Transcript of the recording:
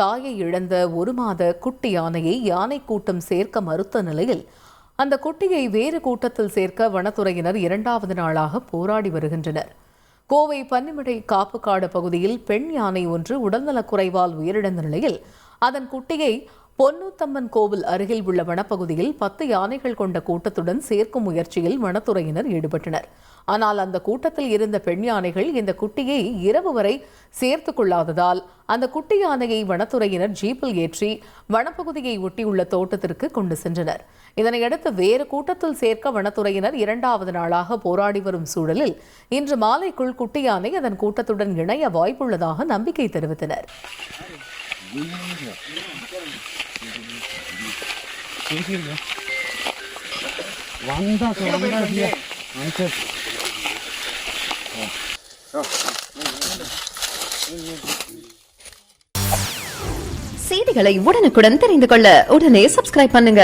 தாயை இழந்த 1 மாத குட்டி யானையை யானை கூட்டம் சேர்க்க மறுத்த நிலையில் அந்த குட்டியை வேறு கூட்டத்தில் சேர்க்க வனத்துறையினர் 2வது நாளாக போராடி வருகின்றனர். கோவை பன்னிமடை காப்புக்காடு பகுதியில் பெண் யானை ஒன்று உடல்நலக்குறைவால் உயிரிழந்த நிலையில் அதன் குட்டியை பொன்னூத்தம்மன் கோவில் அருகில் உள்ள வனப்பகுதியில் 10 யானைகள் கொண்ட கூட்டத்துடன் சேர்க்கும் முயற்சியில் வனத்துறையினர் ஈடுபட்டனர். ஆனால் அந்த கூட்டத்தில் இருந்த பெண் யானைகள் இந்த குட்டியை இரவு வரை சேர்த்துக் கொள்ளாததால் அந்த குட்டி யானையை வனத்துறையினர் ஜீப்பில் ஏற்றி வனப்பகுதியை ஒட்டியுள்ள தோட்டத்திற்கு கொண்டு சென்றனர். இதனையடுத்து வேறு கூட்டத்தில் சேர்க்க வனத்துறையினர் 2வது நாளாக போராடி வரும் சூழலில் இன்று மாலைக்குள் குட்டி யானை அதன் கூட்டத்துடன் இணைய வாய்ப்புள்ளதாக நம்பிக்கை தெரிவித்தனர். செய்திகளை உடனுக்குடன் தெரிந்து கொள்ள உடனே சப்ஸ்கிரைப் பண்ணுங்க.